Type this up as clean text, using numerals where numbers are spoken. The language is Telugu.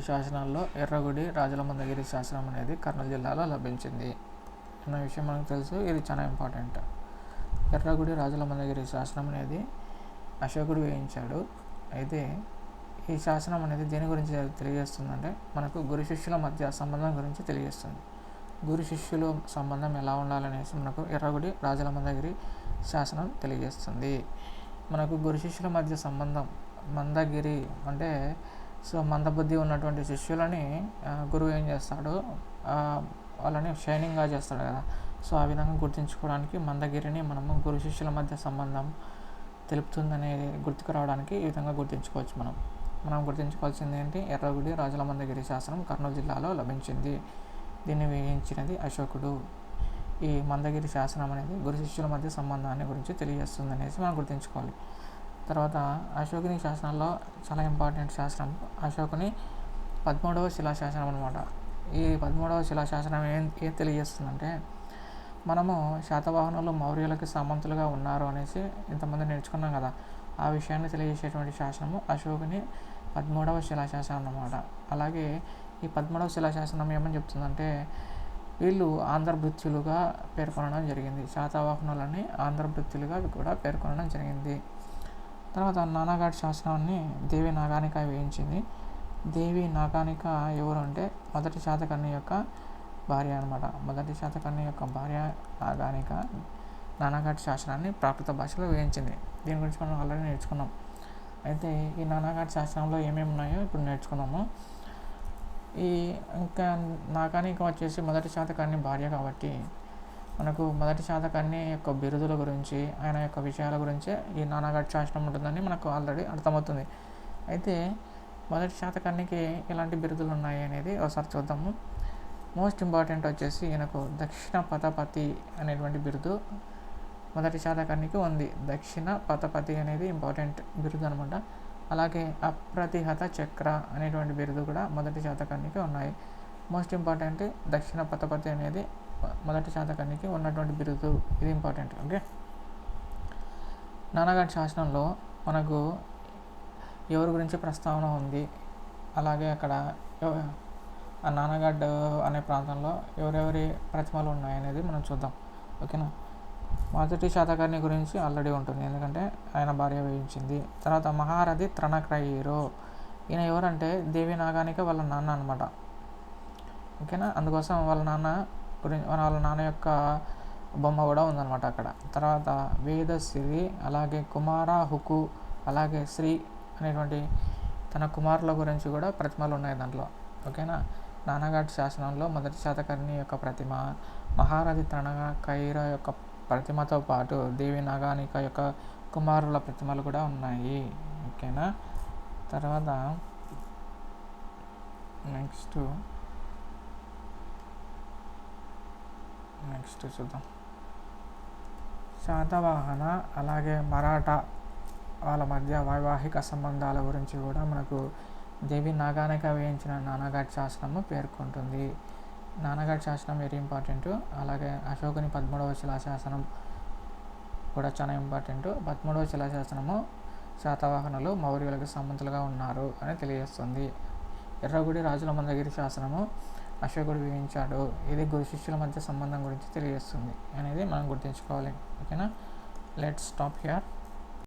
శాసనాల్లో ఎర్రగుడి రాజుల మందగిరి శాసనం అనేది కర్నూలు జిల్లాలో లభించింది అన్న విషయం మనకు తెలుసు. ఇది చాలా ఇంపార్టెంట్. ఎర్రగుడి రాజుల మందగిరి శాసనం అనేది అశోకుడు వేయించాడు. అయితే ఈ శాసనం అనేది దేని గురించి తెలియజేస్తుందంటే మనకు గురు శిష్యుల మధ్య సంబంధం గురించి తెలియజేస్తుంది. గురు శిష్యుల సంబంధం ఎలా ఉండాలనేసి మనకు ఎర్రగుడి రాజుల మందగిరి శాసనం తెలియజేస్తుంది. మనకు గురు శిష్యుల మధ్య సంబంధం మందగిరి అంటే మందబుద్ధి ఉన్నటువంటి శిష్యులని గురువు ఏం చేస్తాడు, వాళ్ళని షైనింగ్గా చేస్తాడు కదా. సో ఆ విధంగా గుర్తించుకోవడానికి మందగిరిని మనము గురు శిష్యుల మధ్య సంబంధం తెలుపుతుందనేది గుర్తుకు రావడానికి ఈ విధంగా గుర్తించుకోవచ్చు. మనం గుర్తించుకోవాల్సింది ఏంటి? ఎర్రగుడి రాజుల మందగిరి శాసనం కర్నూలు జిల్లాలో లభించింది. దీన్ని వేయించినది అశోకుడు. ఈ మందగిరి శాసనం అనేది గురు శిష్యుల మధ్య సంబంధాన్ని గురించి తెలియజేస్తుంది అనేసి మనం గుర్తుంచుకోవాలి. తర్వాత అశోకుని శాసనాల్లో చాలా ఇంపార్టెంట్ శాసనం అశోకుని 13వ శిలాశాసనం అనమాట. ఈ 13వ శిలాశాసనం ఏం తెలియజేస్తుందంటే మనము శాతవాహనులు మౌర్యులకి సామంతులుగా ఉన్నారు అనేసి ఇంతమంది నేర్చుకున్నాం కదా. ఆ విషయాన్ని తెలియజేసేటువంటి శాసనము అశోకుని 13వ శిలాశాసనం అన్నమాట. అలాగే ఈ 13వ శిలాశాసనం ఏమని చెప్తుందంటే వీళ్ళు ఆంధ్రభృత్యులుగా పేర్కొనడం జరిగింది. శాతవాహనులని ఆంధ్రభృత్యులుగా కూడా పేర్కొనడం జరిగింది. తర్వాత నానాఘాట్ శాసనాన్ని దేవి నాగానిక వేయించింది. దేవి నాగానిక ఎవరు అంటే మొదటి శాతకర్ణి యొక్క భార్య అనమాట. మొదటి శాతకర్ణి యొక్క భార్య నాగానిక నానాఘాట్ శాసనాన్ని ప్రాకృత భాషలో వేయించింది. దీని గురించి మనం ఆల్రెడీ నేర్చుకున్నాం. అయితే ఈ నానాఘాట్ శాసనంలో ఏమేమి ఉన్నాయో ఇప్పుడు నేర్చుకున్నాము. ఈ ఇంకా నాగానిక వచ్చేసి మొదటి శాతకర్ణి భార్య కాబట్టి మనకు మొదటి శాతకర్ణి యొక్క బిరుదుల గురించి ఆయన యొక్క విషయాల గురించి ఈ నానాఘాట్ శాసనం ఉంటుందని మనకు ఆల్రెడీ అర్థమవుతుంది. అయితే మొదటి శాతకర్ణికి ఎలాంటి బిరుదులు ఉన్నాయి అనేది ఒకసారి చూద్దాము. మోస్ట్ ఇంపార్టెంట్ వచ్చేసి ఈయనకు దక్షిణ పథపతి అనేటువంటి బిరుదు మొదటి శాతకర్ణికి ఉంది. దక్షిణ పథపతి అనేది ఇంపార్టెంట్ బిరుదు అనమాట. అలాగే అప్రతిహత చక్ర అనేటువంటి బిరుదు కూడా మొదటి శాతకర్ణికి ఉన్నాయి. మోస్ట్ ఇంపార్టెంట్ దక్షిణ పథపతి అనేది మొదటి శాతకర్ణికి ఉన్నటువంటి బిరుదు. ఇది ఇంపార్టెంట్. ఓకే, నానాఘాట్ శాసనంలో మనకు ఎవరి గురించి ప్రస్తావన ఉంది, అలాగే అక్కడ ఆ నానాఘాట్ అనే ప్రాంతంలో ఎవరెవరి ప్రతిమలు ఉన్నాయనేది మనం చూద్దాం. ఓకేనా. మొదటి శాతకర్ణి గురించి ఆల్రెడీ ఉంటుంది, ఎందుకంటే ఆయన భార్య వేయించింది. తర్వాత మహారథి త్రణక్రయీరు, ఈయన ఎవరంటే దేవి నాగానిక వాళ్ళ నాన్న అనమాట. ఓకేనా. అందుకోసం వాళ్ళ నాన్న యొక్క బొమ్మ కూడా ఉందన్నమాట అక్కడ. తర్వాత వేదశ్రీ, అలాగే కుమార హుకు, అలాగే శ్రీ అనేటువంటి తన కుమారుల గురించి కూడా ప్రతిమలు ఉన్నాయి దాంట్లో. ఓకేనా. నానాఘాట్ శాసనంలో మొదటి శాతకర్ణి యొక్క ప్రతిమ, మహారథి త్రణక్రయీర యొక్క ప్రతిమతో పాటు దేవి నాగానిక యొక్క కుమారుల ప్రతిమలు కూడా ఉన్నాయి. ఓకేనా. తర్వాత నెక్స్ట్ చూద్దాం. శాతవాహన అలాగే మరాఠా వాళ్ళ మధ్య వైవాహిక సంబంధాల గురించి కూడా మనకు దేవి నాగానిక వేయించిన నానాఘాట్ శాసనము పేర్కొంటుంది. నానాఘాట్ శాసనం వెరీ ఇంపార్టెంట్. అలాగే అశోకుని 13వ శిలాశాసనం కూడా చాలా ఇంపార్టెంట్. 13వ శిలాశాసనము శాతవాహనులు మౌర్యులకు సామంతులుగా ఉన్నారు అని తెలియజేస్తుంది. ఎర్రగుడి రాజుల మందగిరి శాసనము అశోకుడు వేయించాడు. ఇది గురు శిష్యుల మధ్య సంబంధం గురించి తెలియజేస్తుంది అనేది మనం గుర్తుంచుకోవాలి. ఓకేనా. Let's stop here.